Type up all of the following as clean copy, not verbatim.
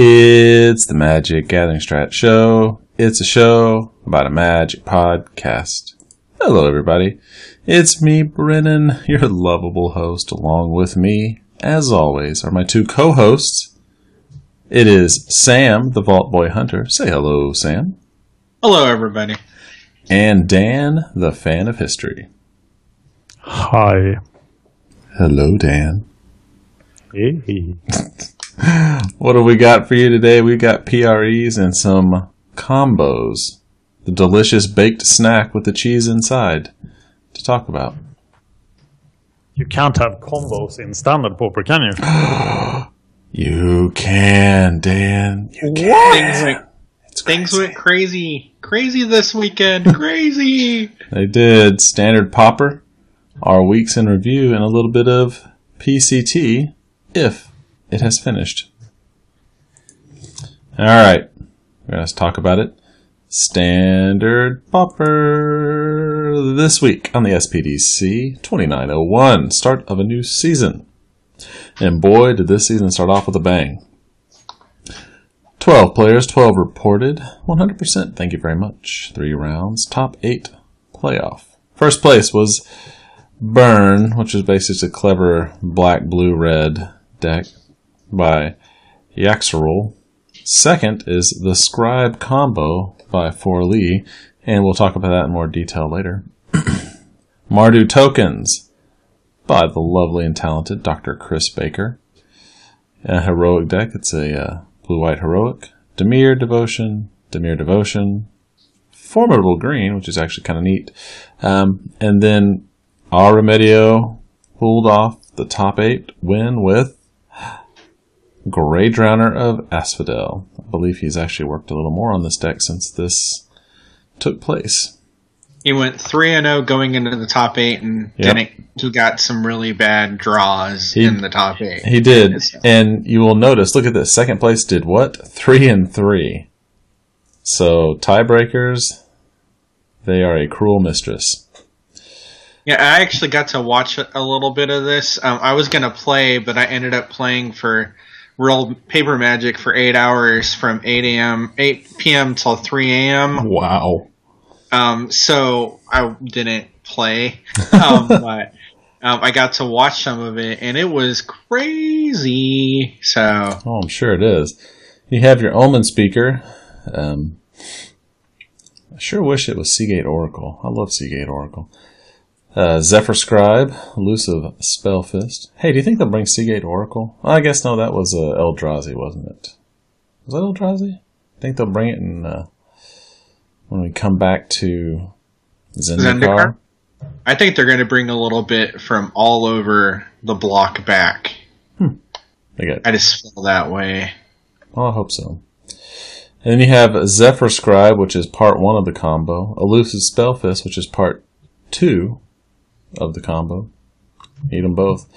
It's the MagicGatheringStrat Show. It's a show about a magic podcast. Hello, everybody. It's me, Brennon, your lovable host. Along with me, as always, are my two co-hosts. It is Sam, the Vault Boy Hunter. Say hello, Sam. Hello, everybody. And Dan, the Fan of History. Hi. Hello, Dan. Hey. What do we got for you today? We got PREs and some combos. The delicious baked snack with the cheese inside to talk about. You can't have combos in Standard Pauper, can you? You can, Dan. You can. Things went crazy this weekend. Crazy. They did. Standard Pauper, our weeks in review, and a little bit of PCT, if it has finished. All right. We're going to talk about it. Standard Pauper this week on the SPDC 2901. Start of a new season. And boy, did this season start off with a bang. 12 players, 12 reported. 100%. Thank you very much. 3 rounds. Top 8 playoff. First place was Burn, which is basically a clever black, blue, red deck by Yaxerol. Second is the Scribe Combo by For Lee, and we'll talk about that in more detail later. Mardu Tokens by the lovely and talented Dr. Chris Baker. A heroic deck. It's a blue-white heroic. Dimir Devotion. Formidable Green, which is actually kind of neat. And then Our Remedio pulled off the top 8 win with Grey Drowner of Asphodel. I believe he's actually worked a little more on this deck since this took place. He went 3-0 going into the top 8 and he got some really bad draws in the top 8. He did. And you will notice, look at this. Second place did what? 3-3. So tiebreakers, they are a cruel mistress. Yeah, I actually got to watch a little bit of this. I was going to play, but I ended up playing for Real Paper Magic for 8 hours from 8 p.m. till 3 a.m. Wow. So I didn't play, but I got to watch some of it, and it was crazy. So, I'm sure it is. You have your Omen Speaker. I sure wish it was Seagate Oracle. I love Seagate Oracle. Zephyr Scribe, Elusive Spellfist. Hey, do you think they'll bring Seagate Oracle? Well, I guess no, that was Eldrazi, wasn't it? Was that Eldrazi? I think they'll bring it in when we come back to Zendikar. I think they're going to bring a little bit from all over the block back. I just feel that way. Well, I hope so. And then you have Zephyr Scribe, which is part 1 of the combo. Elusive Spellfist, which is part 2 of the combo. Need them both.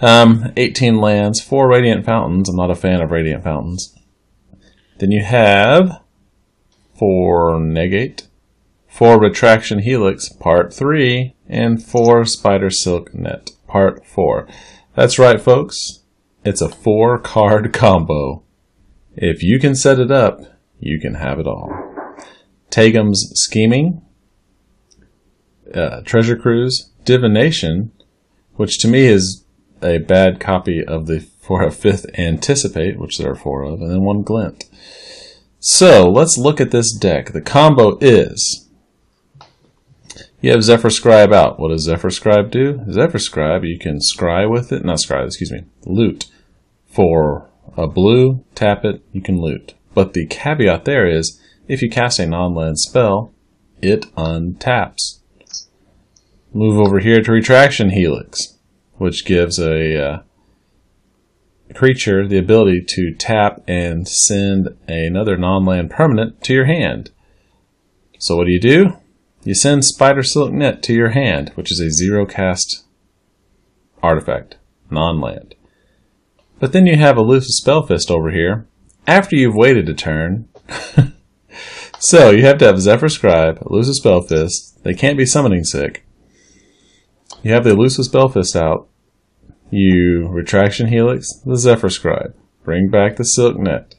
18 lands, 4 Radiant Fountains. I'm not a fan of Radiant Fountains. Then you have 4 Negate, 4 Retraction Helix, Part 3, and 4 Spider Silk Net, Part 4. That's right, folks. It's a 4-card combo. If you can set it up, you can have it all. Tagam's Scheming, Treasure Cruise, Divination, which to me is a bad copy of the for a 5th Anticipate, which there are 4 of, and then 1 Glint. So let's look at this deck. The combo is you have Zephyr Scribe out. What does Zephyr Scribe do? Zephyr Scribe, you can scry with it, loot. For a blue, tap it, you can loot. But the caveat there is if you cast a non-land spell, it untaps. Move over here to Retraction Helix, which gives a creature the ability to tap and send another non-land permanent to your hand. So what do? You send Spider Silk Net to your hand, which is a 0-cast artifact, non-land. But then you have Elusive Spellfist over here, after you've waited a turn. So you have to have Zephyr Scribe, Elusive Spellfist. They can't be summoning sick. You have the Elusive Spellfist out. You Retraction Helix, the Zephyr Scribe. Bring back the Silk Net.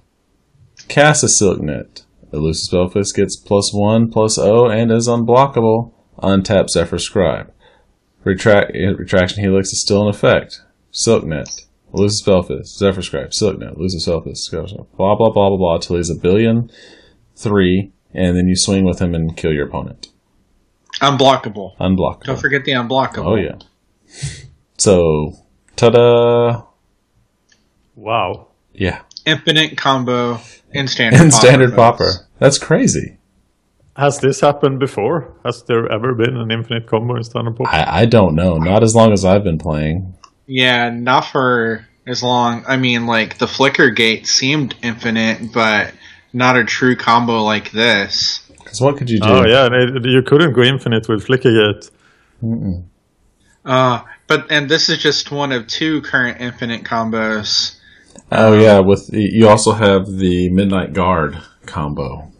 Cast a Silk Net. Elusive Spellfist gets +1/+0 and is unblockable. Untap Zephyr Scribe. Retraction Helix is still in effect. Silk Net. Elusive Spellfist. Zephyr Scribe. Silk Net. Elusive Spellfist. Blah, blah, blah, blah, blah, till he's 1,000,000,003, and then you swing with him and kill your opponent. Unblockable. Unblockable. Don't forget the unblockable. Oh, yeah. So, ta-da! Wow. Yeah. Infinite combo in Standard Standard Pauper. That's crazy. Has this happened before? Has there ever been an infinite combo in Standard Pauper? I don't know. Not as long as I've been playing. Yeah, not for as long. I mean, like, the Flicker Gate seemed infinite, but not a true combo like this. Because what could you do? Oh, yeah. You couldn't go infinite with Flickergate. And this is just one of 2 current infinite combos. Oh, yeah. You also have the Midnight Guard combo.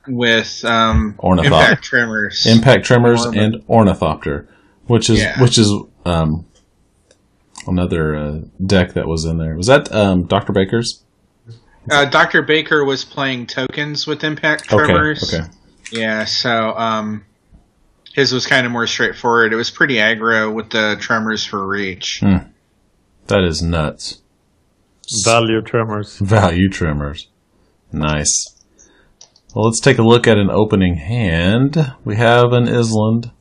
With Impact Tremors. Impact Tremors and Ornithopter, which is another deck that was in there. Was that Dr. Baker's? Dr. Baker was playing tokens with Impact Tremors. Okay. Yeah, so his was kind of more straightforward. It was pretty aggro with the Tremors for reach. That is nuts. Value Tremors. Value Tremors. Nice. Well, let's take a look at an opening hand. We have an Island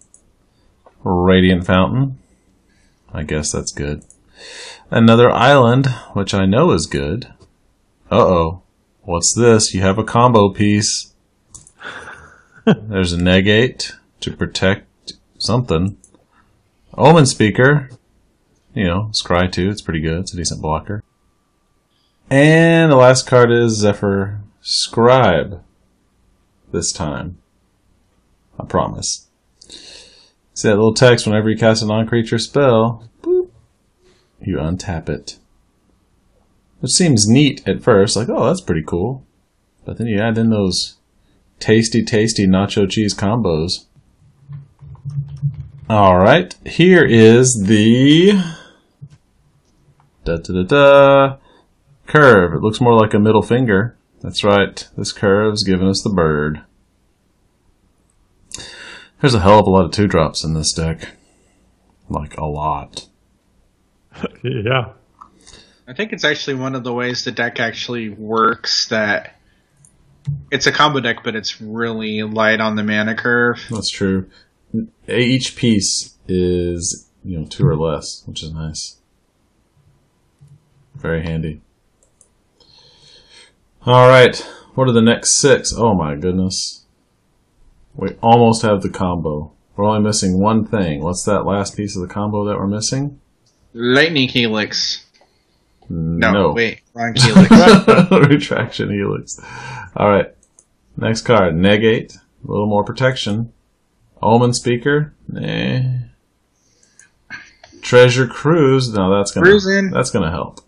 Radiant Fountain. I guess that's good. Another Island, which I know is good. Uh-oh. What's this? You have a combo piece. There's a negate to protect something. Omen Speaker. You know, Scry 2. It's pretty good. It's a decent blocker. And the last card is Zephyr Scribe. This time. I promise. See that little text whenever you cast a non-creature spell? Boop. You untap it. Which seems neat at first. Like, oh, that's pretty cool. But then you add in those tasty, tasty nacho cheese combos. Alright. Here is the... curve. It looks more like a middle finger. That's right. This curve's giving us the bird. There's a hell of a lot of 2-drops in this deck. Like, a lot. Yeah. I think it's actually one of the ways the deck actually works that it's a combo deck, but it's really light on the mana curve. That's true. Each piece is, 2 or less, which is nice. Very handy. Alright, what are the next 6? Oh my goodness. We almost have the combo. We're only missing one thing. What's that last piece of the combo that we're missing? Lightning Helix. No. Wait, wrong Helix. Retraction Helix. Alright, next card. Negate. A little more protection. Omen Speaker. Treasure Cruise. No, that's gonna help.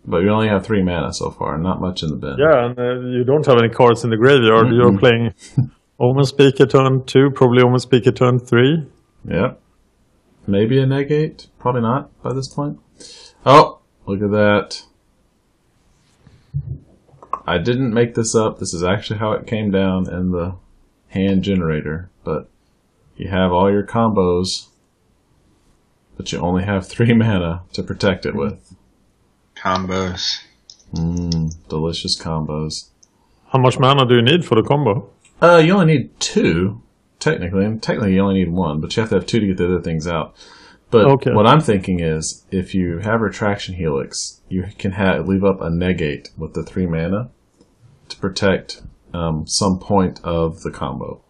But you only have 3 mana so far, not much in the bin. Yeah, and you don't have any cards in the graveyard. You're playing Omen Speaker turn 2, probably Omen Speaker turn 3. Yep. Maybe a negate. Probably not by this point. Oh, look at that. I didn't make this up. This is actually how it came down in the hand generator. But you have all your combos, but you only have 3 mana to protect it with. Combos. Delicious combos. How much mana do you need for the combo? You only need 2, technically. And technically you only need 1, but you have to have 2 to get the other things out. But what I'm thinking is, if you have Retraction Helix, you can leave up a negate with the 3 mana to protect some point of the combo.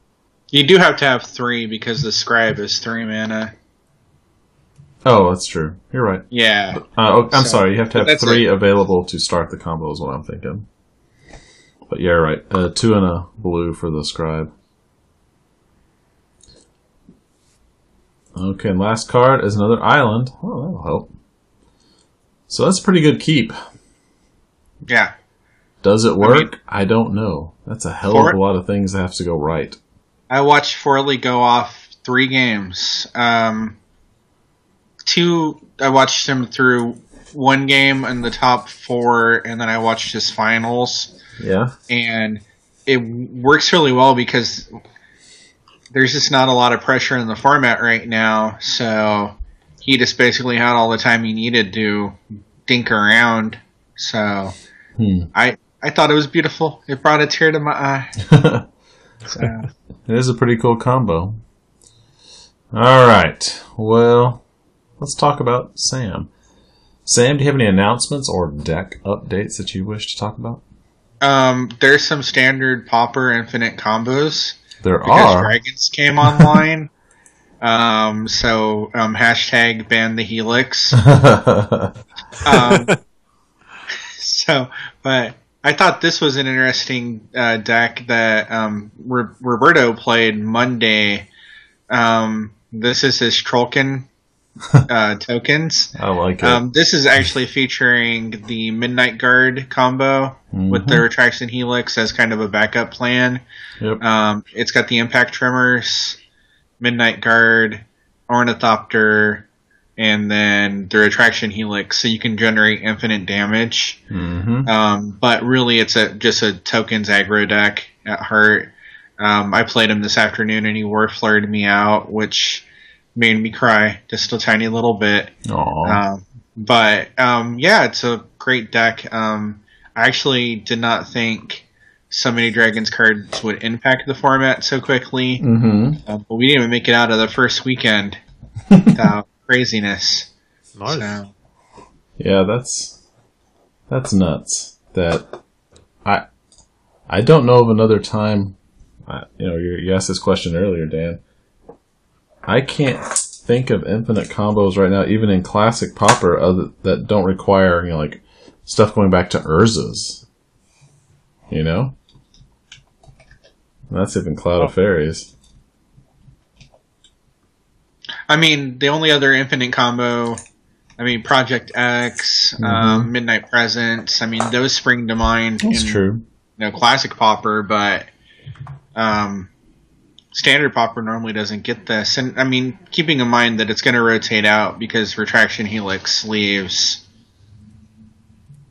You do have to have 3 because the Scribe is 3 mana. Oh, that's true. You're right. Yeah. I'm sorry. You have to have 3 available to start the combo is what I'm thinking. But yeah, you're right. 2 and a blue for the Scribe. Okay, and last card is another Island. Oh, that'll help. So that's a pretty good keep. Yeah. Does it work? I don't know. That's a hell of a lot of things that have to go right. I watched Forley go off 3 games. 2, I watched him through one game in the top 4, and then I watched his finals. Yeah. And it works really well because there's just not a lot of pressure in the format right now. So he just basically had all the time he needed to dink around. So I thought it was beautiful. It brought a tear to my eye. So. It is a pretty cool combo. All right. Well, let's talk about Sam. Sam, do you have any announcements or deck updates that you wish to talk about? There's some standard Pauper infinite combos. There because are. Dragons came online. So hashtag ban the Helix. But I thought this was an interesting deck that Roberto played Monday. This is his Trollkin tokens. I like it. This is actually featuring the Midnight Guard combo with the Retraction Helix as kind of a backup plan. Yep. It's got the Impacting Tremors, Midnight Guard, Ornithopter, and then the Retraction Helix, so you can generate infinite damage. But really, it's just a tokens aggro deck at heart. I played him this afternoon, and he Warflared me out, which made me cry just a tiny little bit. But yeah, it's a great deck. I actually did not think so many Dragons cards would impact the format so quickly. But we didn't even make it out of the first weekend without craziness. Nice. So. Yeah, that's nuts. That I don't know of another time. You asked this question earlier, Dan. I can't think of infinite combos right now, even in Classic Pauper, that don't require like stuff going back to Urza's. That's even Cloud of Fairies. I mean, the only other infinite combo, Project X, Midnight Presence, those spring to mind. That's true. Classic Pauper, but Standard Pauper normally doesn't get this. And, keeping in mind that it's going to rotate out because Retraction Helix leaves,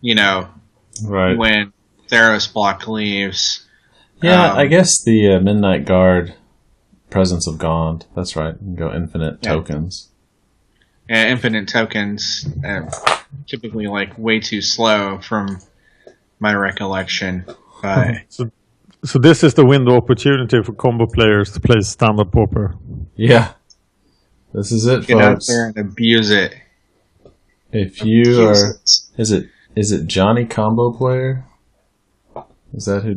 right when Theros Block leaves. Yeah, I guess the Midnight Guard Presence of Gond. That's right. You can go infinite tokens. Yeah, infinite tokens, typically way too slow from my recollection. But So this is the window opportunity for combo players to play Standard Pauper. Yeah. This is it, get folks. out there and abuse it. If you are... Is it Johnny Combo Player? Is that who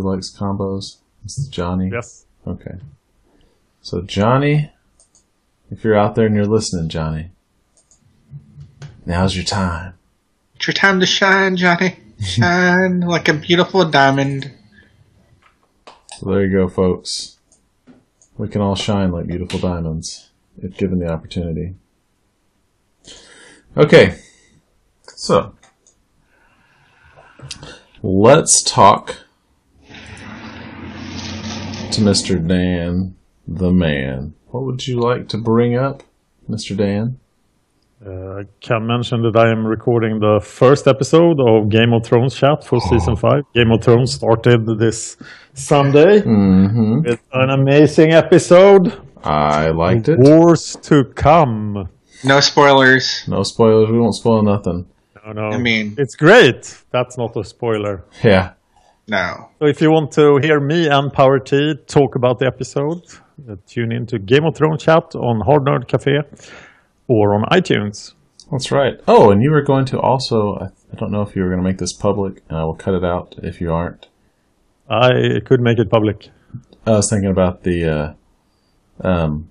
likes combos? It's Johnny? Yes. Okay. So Johnny, if you're out there and you're listening, Johnny, now's your time. It's your time to shine, Johnny. Shine like a beautiful diamond. So there you go, folks. We can all shine like beautiful diamonds, if given the opportunity. Okay. So, let's talk to Mr. Dan, the man. What would you like to bring up, Mr. Dan? I can mention that I am recording the first episode of Game of Thrones chat for Season 5. Game of Thrones started this Sunday. It's an amazing episode. I liked it. Wars to come. No spoilers. No spoilers. We won't spoil nothing. No. It's great. That's not a spoiler. Yeah. No. So if you want to hear me and Power T talk about the episode, tune in to Game of Thrones chat on Hard Nerd Cafe or on iTunes. That's right. Oh, and you were going to also, I don't know if you were going to make this public, and I will cut it out if you aren't. I could make it public. I was thinking about the, you're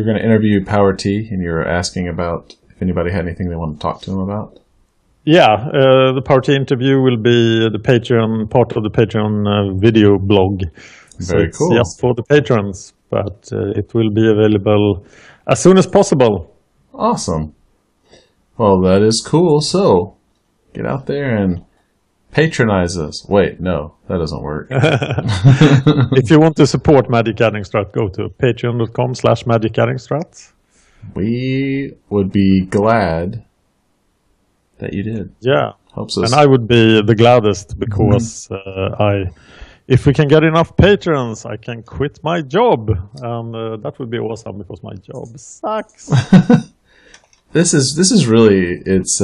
going to interview Power T, and you're asking about if anybody had anything they want to talk to him about. Yeah, the Power T interview will be the Patreon, part of the Patreon video blog. Very cool. Just for the patrons, but it will be available as soon as possible. Awesome. Well, that is cool. So, get out there and patronize us. Wait, no, that doesn't work. If you want to support Magic Gathering Strat, go to patreon.com/MagicGatheringStrat. we would be glad that you did. Yeah. Helps us. And I would be the gladdest because if we can get enough patrons, I can quit my job. And that would be awesome because my job sucks. This is really, it's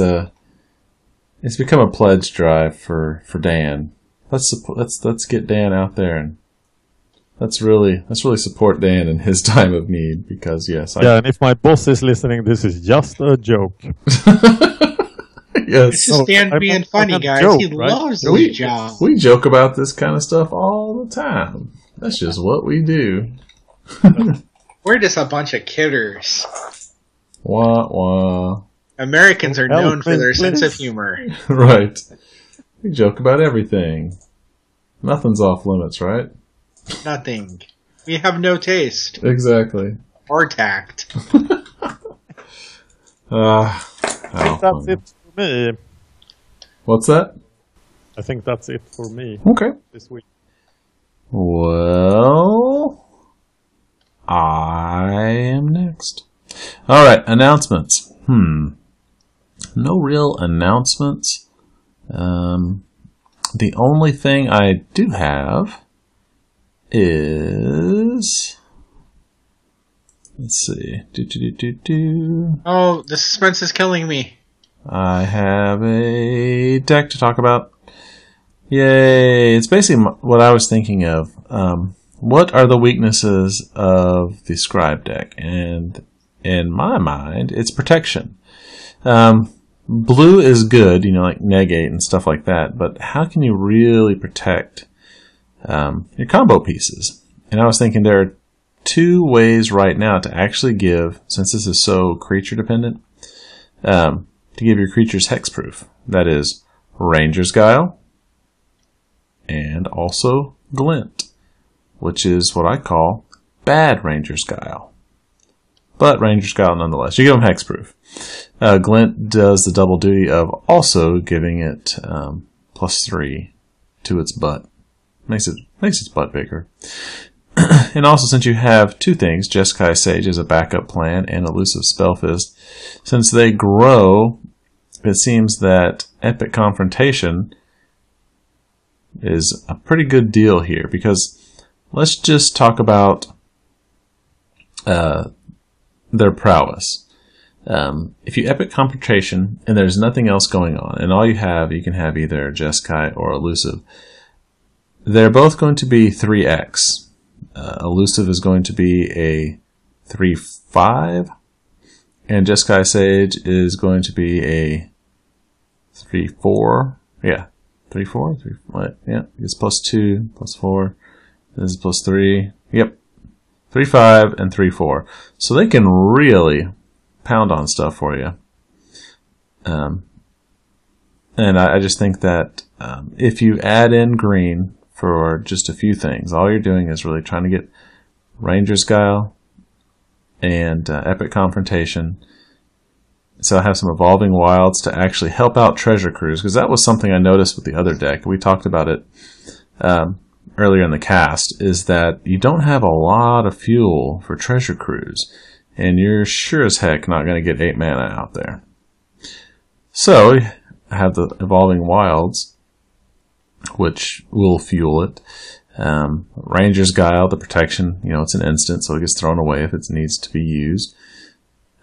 become a pledge drive for Dan. Let's get Dan out there, and let's really support Dan in his time of need, because and if my boss is listening, this is just a joke. Yes. This is Dan being funny, guys. He loves his job. We joke about this kind of stuff all the time. That's just what we do. We're just a bunch of kidders. Wah, wah. Americans are known for their sense of humor. Right. We joke about everything. Nothing's off limits, right? Nothing. We have no taste. Exactly. Or tact. I think that's it for me. What's that? I think that's it for me. Okay. This week. Well, I am next. All right, announcements. No real announcements. The only thing I do have is, let's see. Oh, the suspense is killing me. I have a deck to talk about. Yay! It's basically what I was thinking of. What are the weaknesses of the Scribe deck? And in my mind, it's protection. Blue is good, like negate and stuff like that, but how can you really protect your combo pieces? And I was thinking there are two ways right now to actually give, since this is so creature dependent, to give your creatures hexproof. That is Ranger's Guile and also Glint, which is what I call bad Ranger's Guile. But Ranger's Guile nonetheless. You give them hexproof. Glint does the double duty of also giving it +3 to its butt. Makes its butt bigger. And also, since you have two things, Jeskai Sage as a backup plan and Elusive Spellfist, since they grow, it seems that Epic Confrontation is a pretty good deal here, because let's just talk about their prowess. If you Epic Confrontation and there's nothing else going on, and all you can have either Jeskai or Elusive, they're both going to be 3x. Elusive is going to be a 3/5, and Jeskai Sage is going to be a 3/4. Yeah, 3/4. What? Yeah, it's +2, +4. This is +3. Yep, 3/5 and 3/4. So they can really pound on stuff for you. And I just think that if you add in green for just a few things, all you're doing is really trying to get Ranger's Guile and Epic Confrontation. So I have some Evolving Wilds to actually help out Treasure Cruise, because that was something I noticed with the other deck. We talked about it earlier in the cast, is that you don't have a lot of fuel for Treasure Cruise, and you're sure as heck not going to get 8 mana out there. So I have the Evolving Wilds, which will fuel it. Ranger's Guile, the protection, it's an instant, so it gets thrown away if it needs to be used.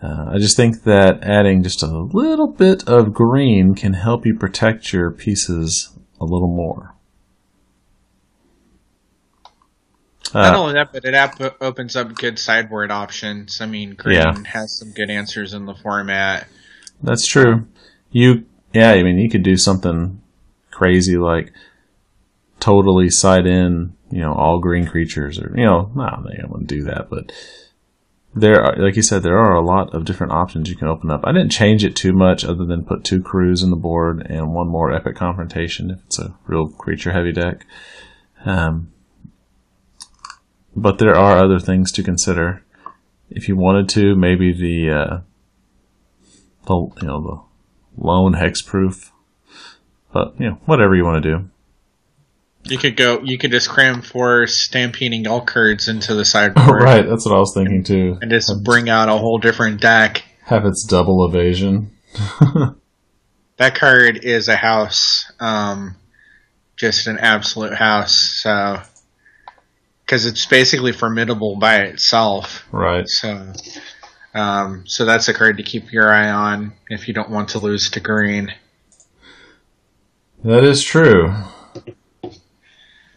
I just think that adding just a little bit of green can help you protect your pieces a little more. Not only that, but it opens up good sideboard options. I mean, green has some good answers in the format. That's true. You could do something crazy like totally side in, all green creatures, or, no, they wouldn't do that, but there are, like you said, there are a lot of different options you can open up. I didn't change it too much other than put 2 crews in the board and 1 more Epic Confrontation if it's a real creature heavy deck. But there are other things to consider. If you wanted to, maybe the lone hexproof, but whatever you want to do. You could just cram 4 stampeding elk herds into the sideboard. Right, that's what I was thinking too. And just bring out a whole different deck. Have its double evasion. That card is a house. Just an absolute house. So, because it's basically formidable by itself. Right. So that's a card to keep your eye on if you don't want to lose to green. That is true.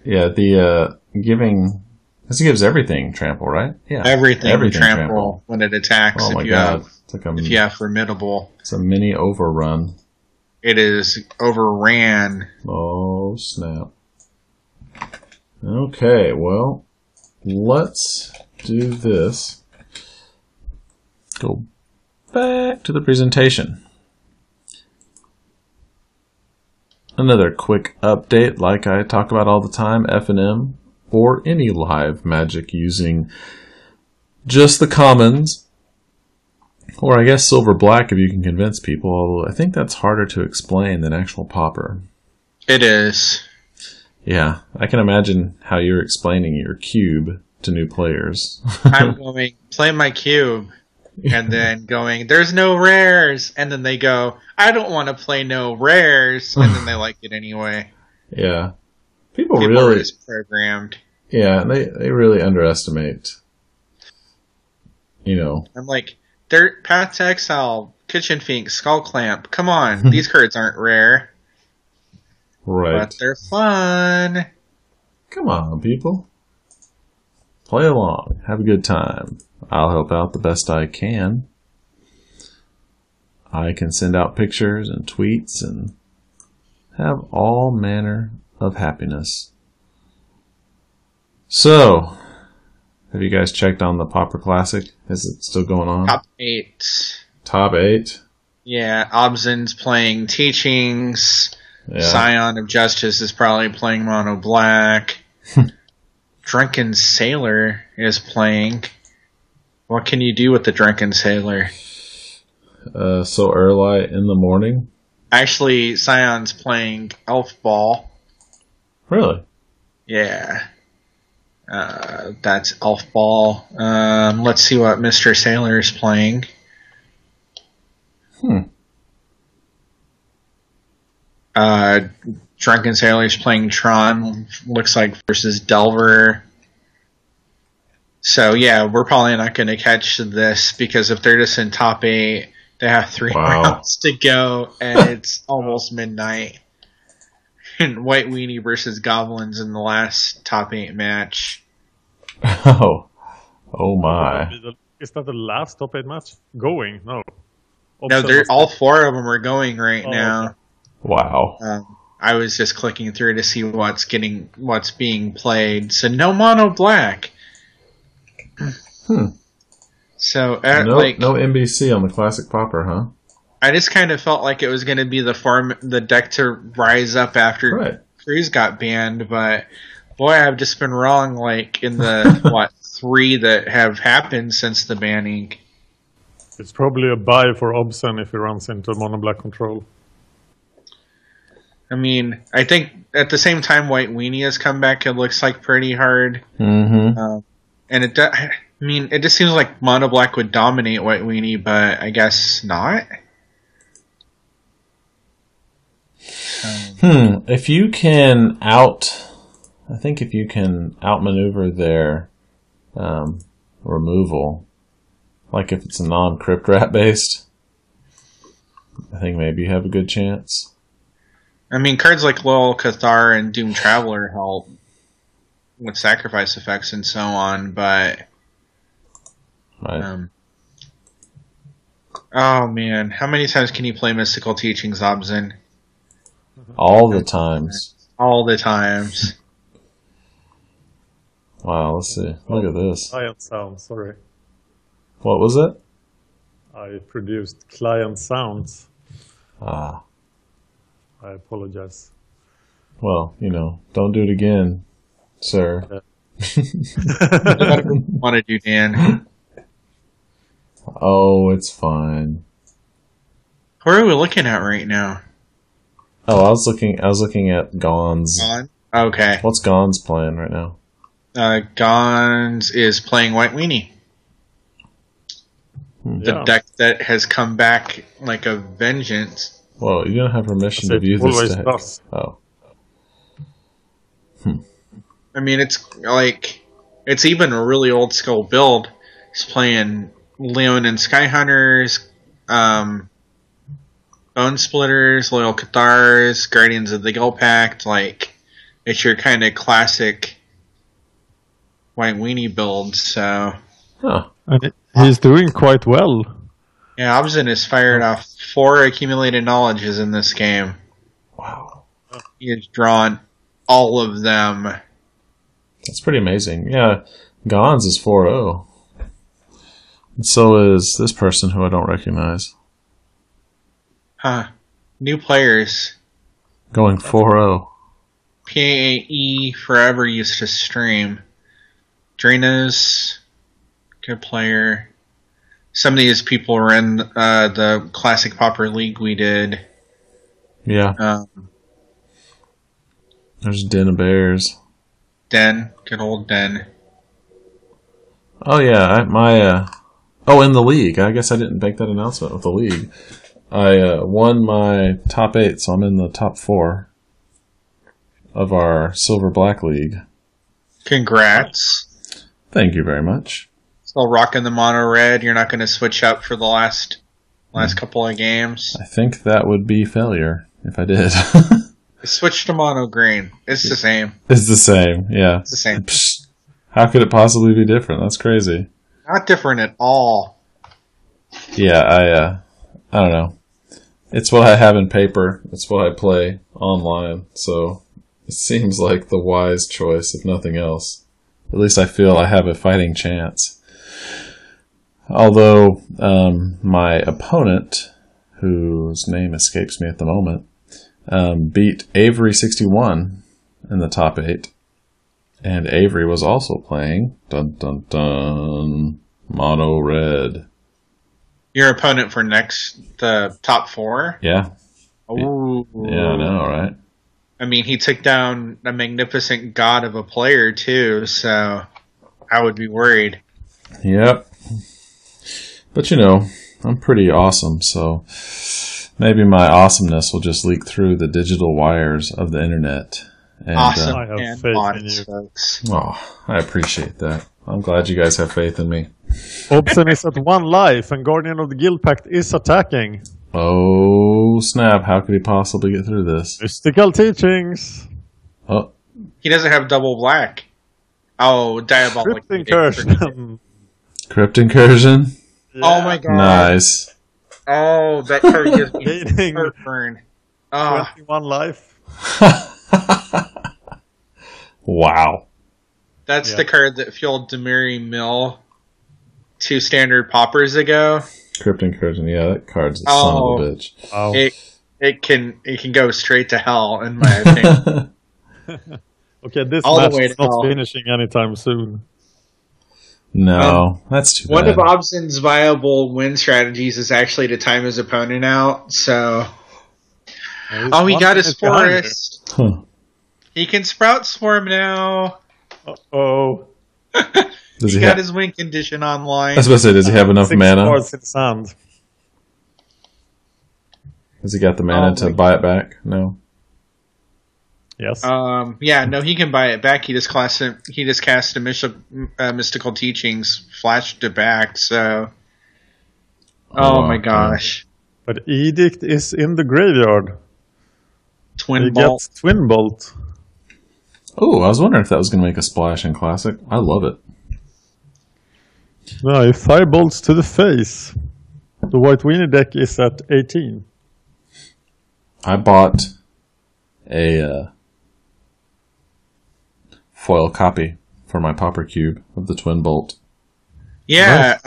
Yeah, the giving... This gives everything trample, right? Yeah. Everything trample when it attacks. Oh my god. If you have formidable. It's a mini overrun. It is overran. Oh, snap. Okay, well, let's do this. Go back to the presentation. Another quick update, like I talk about all the time, F&M, or any live Magic using just the commons, or I guess silver black if you can convince people, although I think that's harder to explain than actual Pauper. It is. Yeah, I can imagine how you're explaining your cube to new players. I'm going, play my cube, and then going, there's no rares, and then they go, I don't want to play no rares, and then they like it anyway. Yeah. People really... are programmed. Yeah, they really underestimate, I'm like, Path to Exile, Kitchen Fink, Skull Clamp, come on, these cards aren't rare. Right. But they're fun. Come on, people. Play along. Have a good time. I'll help out the best I can. I can send out pictures and tweets and have all manner of happiness. So, have you guys checked on the Pauper Classic? Is it still going on? Top 8. Top 8? Yeah, Obzin's playing Teachings. Yeah. Scion of Justice is probably playing Mono Black. Drunken Sailor is playing. What can you do with the Drunken Sailor? So early in the morning? Actually, Scion's playing Elf Ball. Really? Yeah. That's Elf Ball. Let's see what Mr. Sailor is playing. Drunken Sailor's playing Tron, looks like, versus Delver. So, yeah, we're probably not going to catch this because if they're just in top 8, they have 3 rounds to go, and it's almost midnight. And White Weenie versus Goblins in the last top 8 match. Oh my. Is that the last top 8 match? Going? No. No, all 4 of them are going right now. Okay. Wow. I was just clicking through to see what's being played. So no Mono Black. So no NBC on the Classic Pauper, huh? I just kind of felt like it was going to be the deck to rise up after Cruise got banned, but boy, I've just been wrong. Like in the 3 that have happened since the banning. It's probably a buy for Obsen if he runs into Mono Black control. I mean, I think at the same time White Weenie has come back, it looks like pretty hard. Mm-hmm. And it just seems like Mono Black would dominate White Weenie, but I guess not. If you can outmaneuver their removal, like if it's a non-Crypt Rat based, I think maybe you have a good chance. I mean, cards like Loyal Cathar and Doom Traveler help with sacrifice effects and so on, but... Right. Oh, man. How many times can you play Mystical Teachings, Obzin? All the times. All the times. Wow, let's see. Look at this. Client sounds, sorry. What was it? I produced client sounds. Ah. I apologize. Well, don't do it again, sir. What do you want to do, Dan? Oh, it's fine. Who are we looking at right now? Oh, I was looking at Gon's. Gone? Okay. What's Gons playing right now? Gons is playing White Weenie. The deck that has come back like a vengeance. Well, you don't have permission to view this deck. Does. Oh. I mean, it's even a really old school build. He's playing Leon and Skyhunters, Bone Splitters, Loyal Cathars, Guardians of the Guild Pact. Like, it's your kind of classic White Weenie build. So, and he's doing quite well. Yeah, Obzin has fired off 4 accumulated knowledges in this game. Wow. He has drawn all of them. That's pretty amazing. Yeah, Gons is 4-0. And so is this person who I don't recognize. Huh. New players. Going 4-0. PAE Forever used to stream. Drina's good player. Some of these people were in the Classic Pauper League we did. Yeah. There's Den of Bears. Den. Good old Den. Oh, yeah. In the league. I guess I didn't make that announcement with the league. I won my top 8, so I'm in the top 4 of our Silver-Black League. Congrats. Thank you very much. Still rocking the mono red. You're not going to switch up for the last couple of games. I think that would be failure if I did. Switch to mono green. It's the same. It's the same. Yeah. It's the same. Psst. How could it possibly be different? That's crazy. Not different at all. Yeah, I don't know. It's what I have in paper. It's what I play online. So it seems like the wise choice, if nothing else. At least I feel I have a fighting chance. Although my opponent, whose name escapes me at the moment, beat Avery 61 in the top 8. And Avery was also playing mono red. Your opponent for the top 4? Yeah. Ooh. Yeah, I know, right? I mean, he took down a magnificent god of a player, too, so I would be worried. Yep. But, I'm pretty awesome, so maybe my awesomeness will just leak through the digital wires of the internet. And, awesome. I have faith in you. Folks. Oh, I appreciate that. I'm glad you guys have faith in me. Obsen is at 1 life, and Guardian of the Guild Pact is attacking. Oh, snap. How could he possibly get through this? Mystical teachings. Oh. He doesn't have double black. Oh, diabolic. Crypt incursion. Crypt incursion? Yeah. Oh my god. Nice. Oh, that card gives me heartburn. 21 life. Wow. That's the card that fueled Demiri Mill 2 standard paupers ago. Crypt incursion, yeah, that card's a son of a bitch. Oh. It can go straight to hell, in my opinion. Okay, this All match the way is to not hell. finishing anytime soon. No, that's too bad. One of Obson's viable win strategies is actually to time his opponent out, so... Oh, he got his forest. Huh. He can Sprout Swarm now. Uh-oh. Does he got his win condition online. I was about to say, does he have enough 6 mana? cards in his hand. Has he got the mana to buy it back? No. Yes. Yeah, no, he can buy it back. He just cast a Mystical Teachings, flashed it back, so... Oh my gosh. But Edict is in the graveyard. Twin Bolt. Gets Twin Bolt. Oh, I was wondering if that was going to make a splash in Classic. I love it. No, if Firebolts to the face. The White Weenie deck is at 18. I bought a foil copy for my Pauper Cube of the Twin Bolt. Yeah,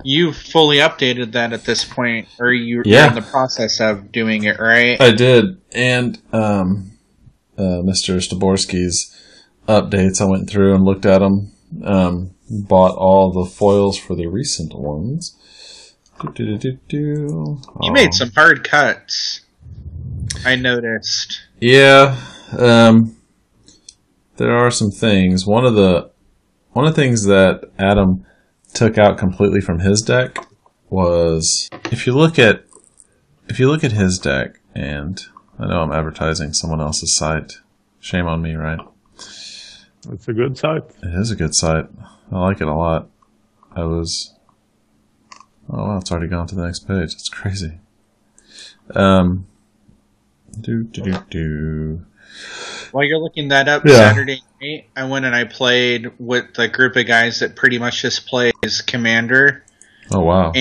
you've fully updated that at this point, or you're in the process of doing it, right? I did, and Mr. Staborski's updates, I went through and looked at them, bought all the foils for the recent ones. You made some hard cuts, I noticed. Yeah, there are some things. One of the things that Adam took out completely from his deck was if you look at his deck, and I know I'm advertising someone else's site. Shame on me, right? It's a good site. It is a good site. I like it a lot. Oh wow, it's already gone to the next page. It's crazy. While you're looking that up, Saturday night, I went and I played with a group of guys that pretty much just plays Commander. Oh, wow.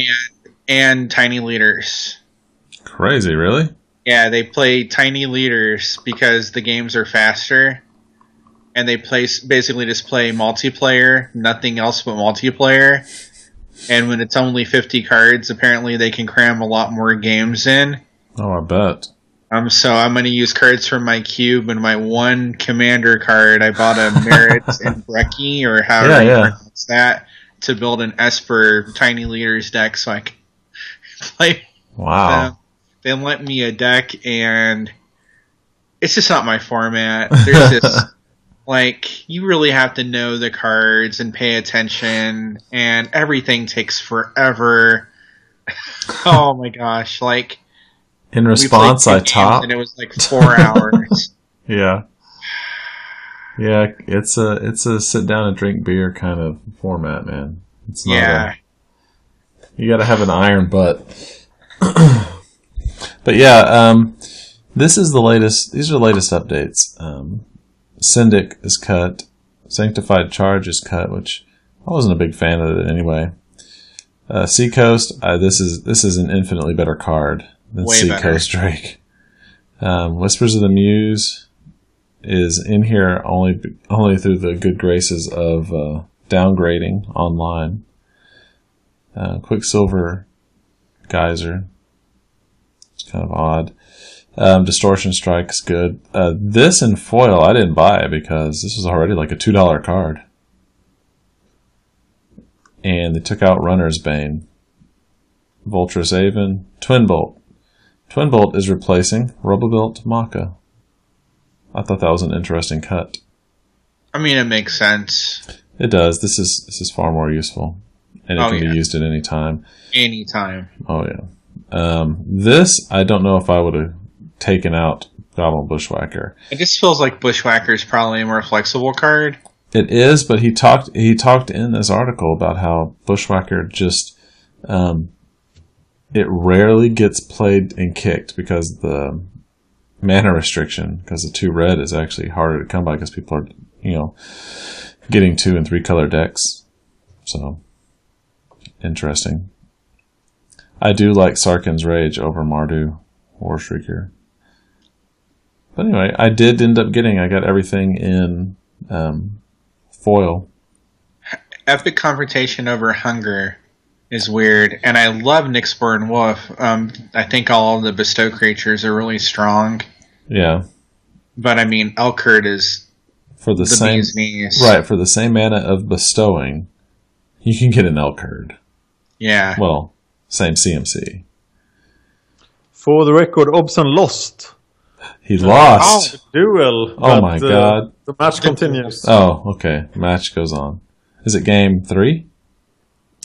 And Tiny Leaders. Crazy, really? Yeah, they play Tiny Leaders because the games are faster. And they basically just play multiplayer, nothing else but multiplayer. And when it's only 50 cards, apparently they can cram a lot more games in. Oh, I bet. So I'm going to use cards from my cube and my one Commander card. I bought a Merit and Brecci, or however you pronounce that, to build an Esper Tiny Leaders deck so I can play. Wow. They lent me a deck, and it's just not my format. There's this, you really have to know the cards and pay attention, and everything takes forever. Oh my gosh, in response, I top, and it was 4 hours. Yeah, it's a sit down and drink beer kind of format, man. It's not you got to have an iron butt. But yeah, this is the latest. These are the latest updates. Syndic is cut. Sanctified Charge is cut, which I wasn't a big fan of it anyway. Seacoast, this is an infinitely better card than Seacoast Drake. Whispers of the Muse is in here only through the good graces of downgrading online. Quicksilver Geyser, it's kind of odd. Distortion Strike's good. This in foil, I didn't buy it because this was already a $2 card. And they took out Runner's Bane. Voltress Aven. Twin Bolt. Twin Bolt is replacing Robobuilt Maka. I thought that was an interesting cut. I mean, it makes sense. It does. This is far more useful. And it can be used at any time. Anytime. Oh, yeah. This, I don't know if I would have taken out Goblin Bushwhacker. It just feels like Bushwhacker is probably a more flexible card. It is, but he talked in this article about how Bushwhacker just it rarely gets played and kicked because the mana restriction, because the 2 red is actually harder to come by because people are getting 2 and 3 color decks. So interesting. I do like Sarkhan's Rage over Mardu Warshrieker. But anyway, I got everything in foil. Epic Confrontation over Hunger is weird, and I love Nyxborn Wolf. I think all of the bestow creatures are really strong. Yeah. But I mean, Elkhart is for the same bee's knees. Right, for the same mana of bestowing, you can get an Elkhart. Yeah. Well, same CMC. For the record, Obson lost. He lost. The duel. Oh my god. The match continues. Oh, okay. The match goes on. Is it game 3?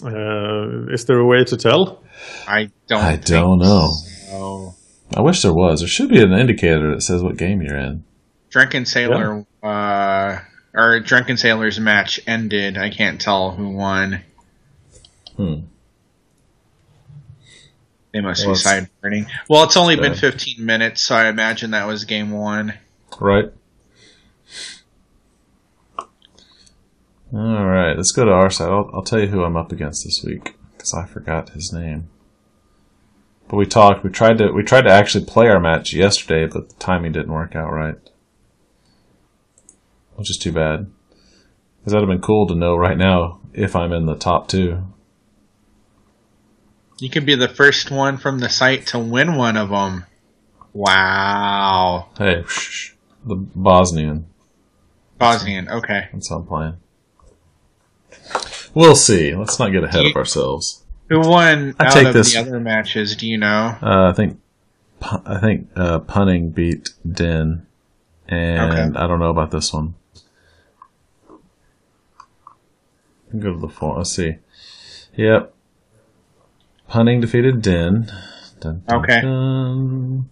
Is there a way to tell? I don't know. So. I wish there was. There should be an indicator that says what game you're in. Drunken Sailor, or Drunken Sailor's match ended. I can't tell who won. They must be sideboarding. Well, it's only been 15 minutes, so I imagine that was game 1. Right. All right, let's go to our side. I'll tell you who I'm up against this week because I forgot his name. But we talked. We tried to actually play our match yesterday, but the timing didn't work out right, which is too bad. Because that'd have been cool to know right now if I'm in the top 2. You could be the first one from the site to win one of them. Wow. Hey, the Bosnian. Okay. That's how I'm playing. We'll see. Let's not get ahead of ourselves. Who won out of the other matches? Do you know? I think Punning beat Den, and I don't know about this one. Go to the forum. Let's see. Yep. Punning defeated Din. Dun, dun, Okay. Dun.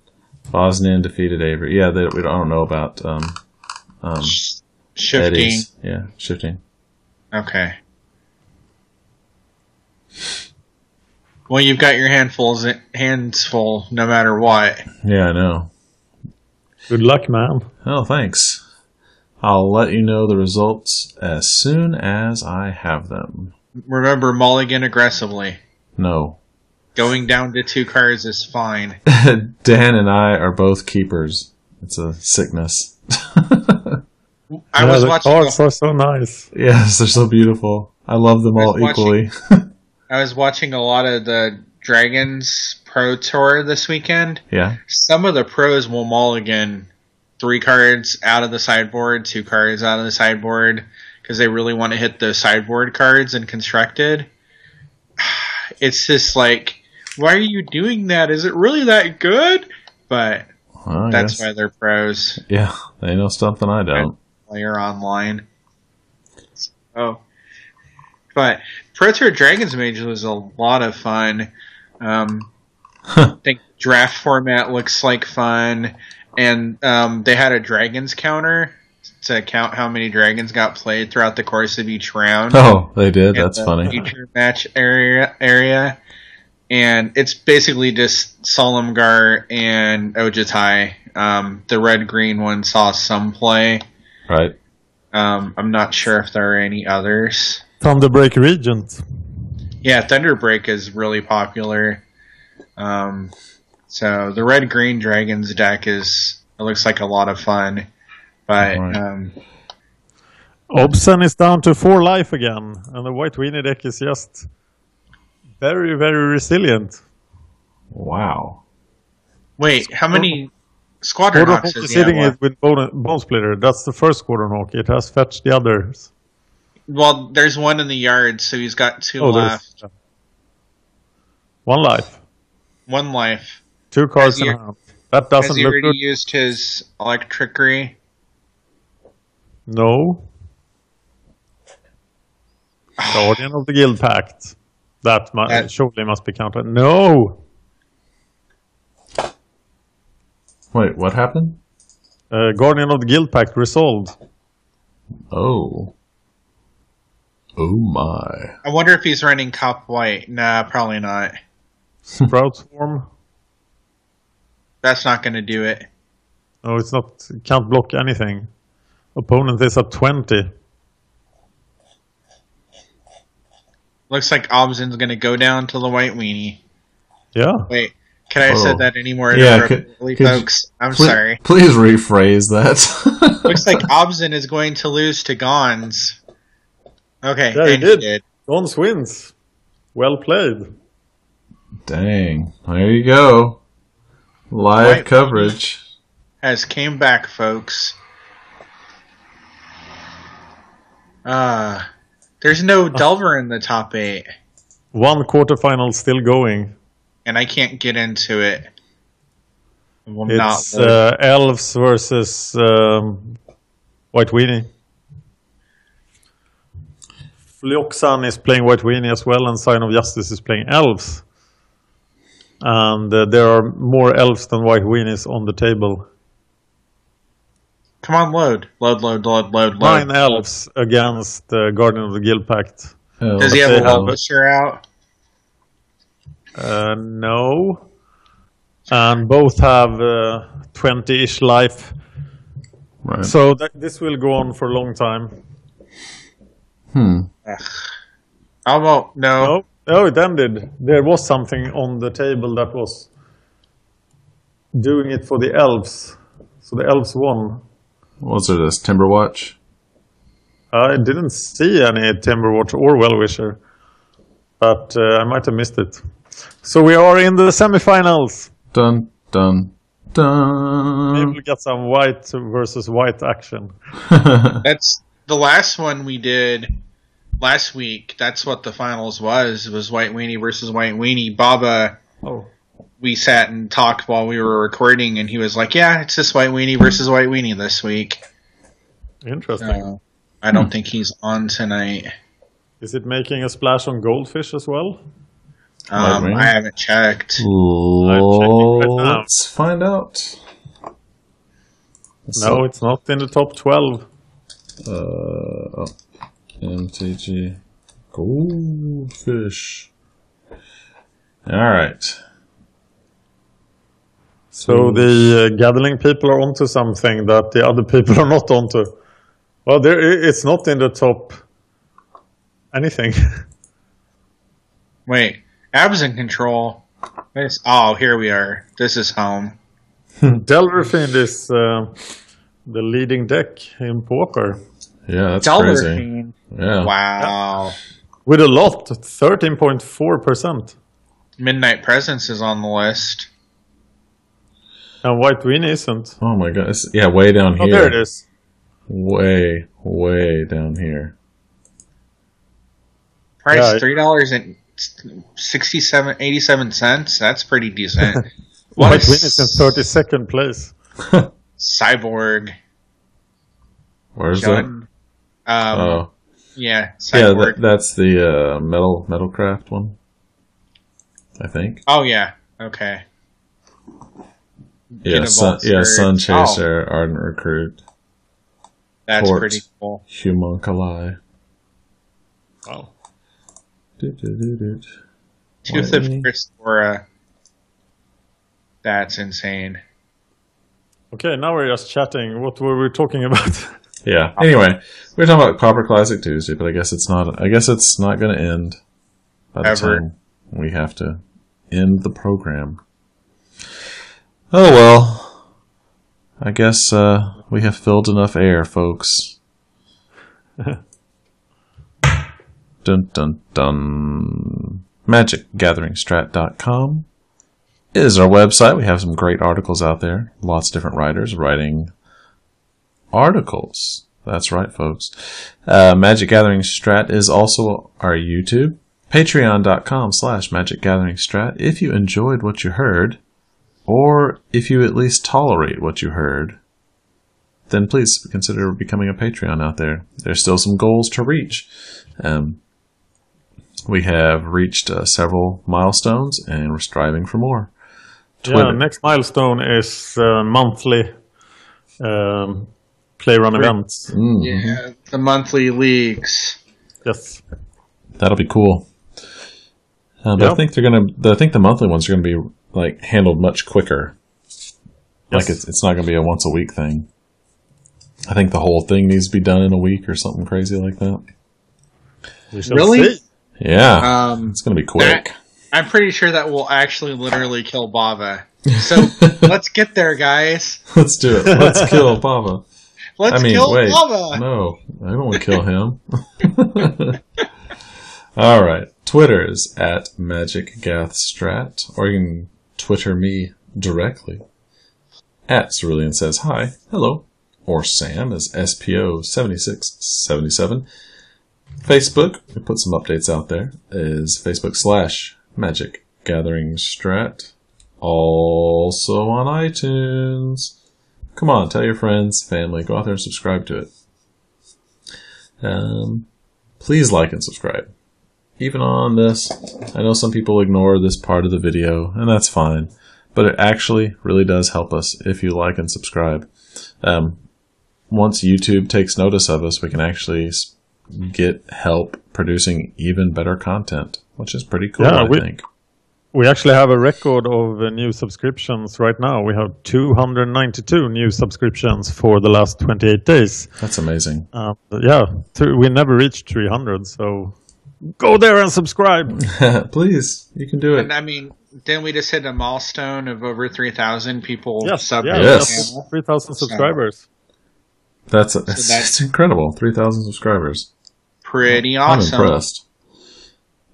Bosnian defeated Avery. Yeah, we don't know about Shifting. Eddie's. Yeah, shifting. Okay. Well, you've got your hands full no matter what. Yeah, I know. Good luck, man. Oh, thanks. I'll let you know the results as soon as I have them. Remember, mulligan aggressively. No. Going down to 2 cards is fine. Dan and I are both keepers. It's a sickness. I was watching. Cards are so nice. Yes, they're so beautiful. I love them all equally. I was watching a lot of the Dragons Pro Tour this weekend. Yeah. Some of the pros will mulligan 3 cards out of the sideboard, 2 cards out of the sideboard, because they really want to hit the sideboard cards in Constructed. It's just like, why are you doing that? Is it really that good? But that's why they're pros. Yeah, they know something I don't. Player online. Oh. But Pro Tour Dragons Mage was a lot of fun. I think draft format looks like fun. And they had a dragons counter to count how many dragons got played throughout the course of each round. Oh, they did? That's funny. Feature match area. And it's basically just Solemgar and Ojitai. The red-green one saw some play. Right. I'm not sure if there are any others. Thunderbreak Regent. Yeah, Thunderbreak is really popular. So the red-green dragons deck it looks like a lot of fun. But Obsen is down to 4 life again, and the white weenie deck is just very, very resilient. Wow. wait, how many Squadron Hawks is hitting it with Bone Splitter. That's the first Squadron Hawk. It has fetched the others. Well, there's one in the yard, so he's got 2 left. 1 life. 1 life. 2 cards in hand. That doesn't Has he look already good. used his electrickery? No. Guardian of the Guild Pact. That surely must be counted. No! Wait, what happened? Guardian of the Guild Pact resolved. Oh. Oh my. I wonder if he's running Cop White. Nah, probably not. Sprout Swarm. That's not going to do it. No, it's not. It can't block anything. Opponent is at 20. Looks like Obzen's going to go down to the white weenie. Yeah. Wait, can I have said that any more Yeah, inappropriately, folks? I'm Please, sorry. Please rephrase that. Looks like Obzen is going to lose to Gons. Okay, Yeah, and he did. Gons wins. Well played. Dang. There you go. Live White coverage. has came back, folks. There's no Delver in the top 8. 1 quarterfinal still going. And I can't get into it. It will It's not Elves versus White Weenie. Flyoxan is playing White Weenie as well, and Sign of Justice is playing Elves. And there are more Elves than White Weenies on the table. Come on, load. Load. 9 Elves against Guardian of the Guild Pact. Does he have a wall booster out? No. And both have 20-ish life. Right. So this will go on for a long time. How about no? Oh, it ended. There was something on the table that was doing it for the Elves. So the Elves won. Was it this Timberwatch? I didn't see any Timberwatch or Wellwisher, but I might have missed it. So we are in the semifinals. Dun, dun, dun. Maybe we'll get some white versus white action. That's the last one we did last week. That's what the finals was White Weenie versus White Weenie. Baba, we sat and talked while we were recording, and he was like, yeah, it's just White Weenie versus White Weenie this week. Interesting. I don't think he's on tonight. Is it making a splash on goldfish as well? I haven't checked. Let's find out. No, it's not in the top 12. MTG goldfish. All right. So the gathering people are onto something that the other people are not onto. Well, it's not in the top anything. Wait, Abs in Control. Oh, here we are. This is home. Delverfiend is the leading deck in Pauper. Yeah, that's crazy. Yeah. Wow. With a lot, 13.4%. Midnight Presence is on the list. And White Wing isn't. Oh my god. Yeah, way down here. Oh, there it is. Way down here. Price $3.87. That's pretty decent. White Wing is in 32nd place. Cyborg. Where's that? Yeah, Cyborg. Yeah, that's the Metalcraft one, I think. Oh yeah, okay. Yeah, Sun Chaser, Ardent Recruit. That's Port, pretty cool. Homunculi. Wow. Tooth of Christora. That's insane. Okay, now we're just chatting. What were we talking about? Yeah. Anyway, we were talking about Pauper Classic Tuesday, but I guess it's not going to end by the time we have to end the program. Oh well. I guess we have filled enough air, folks. Dun dun dun. MagicGatheringStrat.com is our website. We have some great articles out there. Lots of different writers writing articles. That's right, folks. Magic Gathering Strat is also our YouTube. Patreon.com/MagicGatheringStrat. If you enjoyed what you heard, or if you at least tolerate what you heard, then please consider becoming a Patreon out there. There's still some goals to reach. We have reached several milestones, and we're striving for more. Yeah, next milestone is monthly play run events. Mm-hmm. Yeah, the monthly leagues. Yes, that'll be cool. But I think I think the monthly ones are gonna be like handled much quicker. Yes. Like it's not gonna be a once a week thing. I think the whole thing needs to be done in a week or something crazy like that. Really? See. Yeah, it's gonna be quick. I'm pretty sure that will actually literally kill Bava. So let's get there, guys. Let's do it. Let's kill Bava. Let's kill Bava. No, I don't want to kill him. All right. Twitter is at MagicGathStrat, or you can Twitter me directly at Cerulean Says Hi, Hello, or Sam is SPO7677. Facebook, we put some updates out there, is Facebook/MagicGatheringStrat. Also on iTunes. Come on, tell your friends, family, go out there and subscribe to it. Please like and subscribe. Even on this, I know some people ignore this part of the video, and that's fine. But it actually really does help us if you like and subscribe. Once YouTube takes notice of us, we can actually get help producing even better content, which is pretty cool, I think. We actually have a record of new subscriptions right now. We have 292 new subscriptions for the last 28 days. That's amazing. We never reached 300, so go there and subscribe. Please, you can do it. And I mean, didn't we just hit a milestone of over 3,000 people subbed? Yes. 3,000 subscribers. That's incredible. 3,000 subscribers. Pretty awesome. I'm impressed.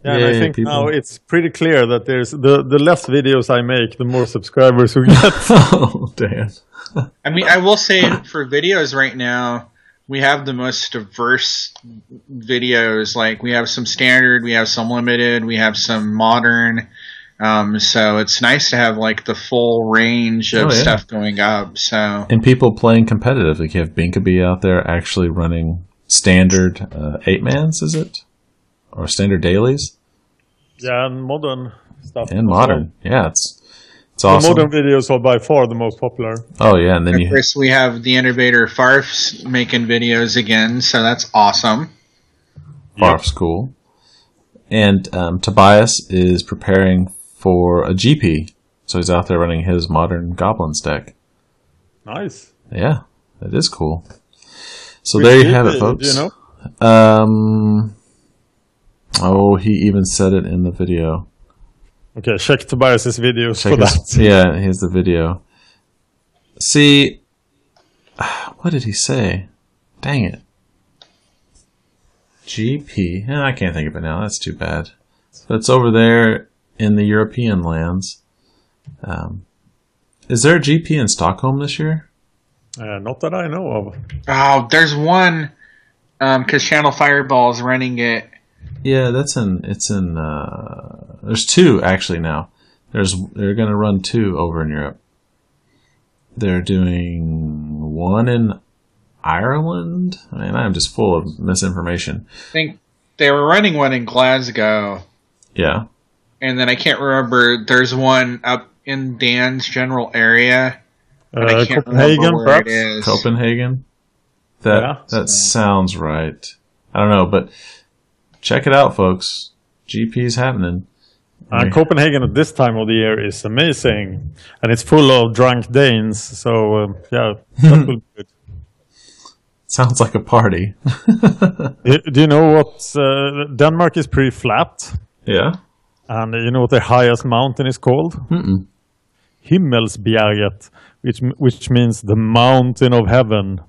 Yeah, and I think now it's pretty clear that there's the less videos I make, the more subscribers we get. Oh, damn. I mean, I will say for videos right now, we have the most diverse videos. Like, we have some standard, we have some limited, we have some modern. So it's nice to have like the full range of stuff going up. So and people playing competitive. Like you have Binkaby out there actually running standard 8-mans, is it? or standard dailies. Yeah, and modern stuff. And modern. Yeah, it's the awesome. modern videos are by far the most popular. Oh, yeah. And then of course, we have the innovator Farf's making videos again, so that's awesome. Farf's cool. And Tobias is preparing for a GP. So he's out there running his modern Goblins deck. Nice. Yeah, that is cool. So there you have it, folks. Do you know? Oh, he even said it in the video. Okay, check Tobias's videos for that. Yeah, here's the video. See, what did he say? Dang it. GP. I can't think of it now. That's too bad. But it's over there in the European lands. Is there a GP in Stockholm this year? Not that I know of. Oh, there's one, because Channel Fireball is running it. Yeah, there's two actually now. They're going to run two over in Europe. They're doing one in Ireland. I mean, I'm just full of misinformation. I think they were running one in Glasgow. Yeah. And then I can't remember, there's one up in Dan's general area. But I can't remember where it is. Copenhagen? That sounds right. I don't know, but check it out, folks. GP's happening. Copenhagen at this time of the year is amazing. And it's full of drunk Danes. So, that will be good. Sounds like a party. Do you know what? Denmark is pretty flat. Yeah. And you know what the highest mountain is called? Himmelsbjerget, which means the mountain of heaven.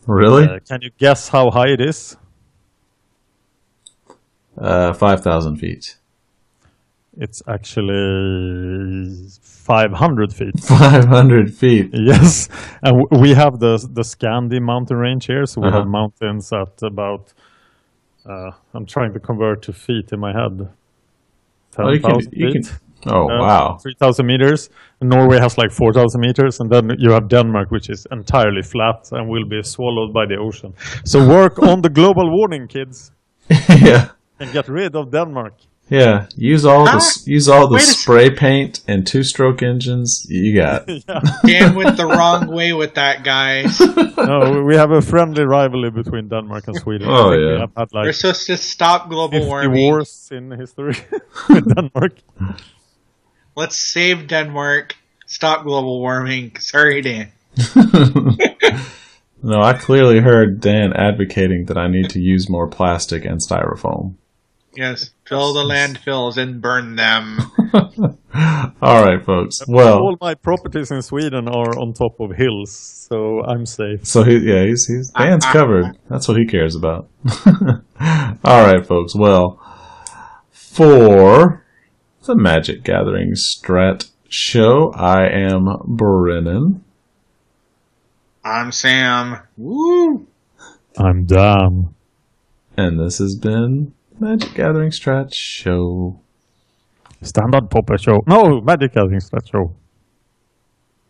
Really? Can you guess how high it is? 5,000 feet. It's actually 500 feet. 500 feet. Yes. And we have the Scandi mountain range here. So we have mountains at about, I'm trying to convert to feet in my head. 10,000 feet. Wow. 3,000 meters. Norway has like 4,000 meters. And then you have Denmark, which is entirely flat and will be swallowed by the ocean. So work on the global warming, kids. Yeah. And get rid of Denmark. Yeah. Use all the spray paint and two-stroke engines you got. Dan went the wrong way with that, guys. No, we have a friendly rivalry between Denmark and Sweden. Oh, yeah. We have had like we're supposed to stop global 50 warming. wars in history with Denmark. Let's save Denmark. Stop global warming. Sorry, Dan. No, I clearly heard Dan advocating that I need to use more plastic and styrofoam. Yes, fill the landfills and burn them. All right, folks. Well, all my properties in Sweden are on top of hills, so I'm safe. So he's Dan's covered. That's what he cares about. All right, folks. Well, for the Magic Gathering Strat Show, I am Brennon. I'm Sam. Woo! I'm Dan. And this has been Magic Gathering Strat Show. Standard Pauper Show. No, Magic Gathering Strat Show.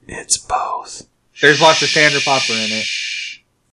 It's both. There's lots of Standard Pauper in it.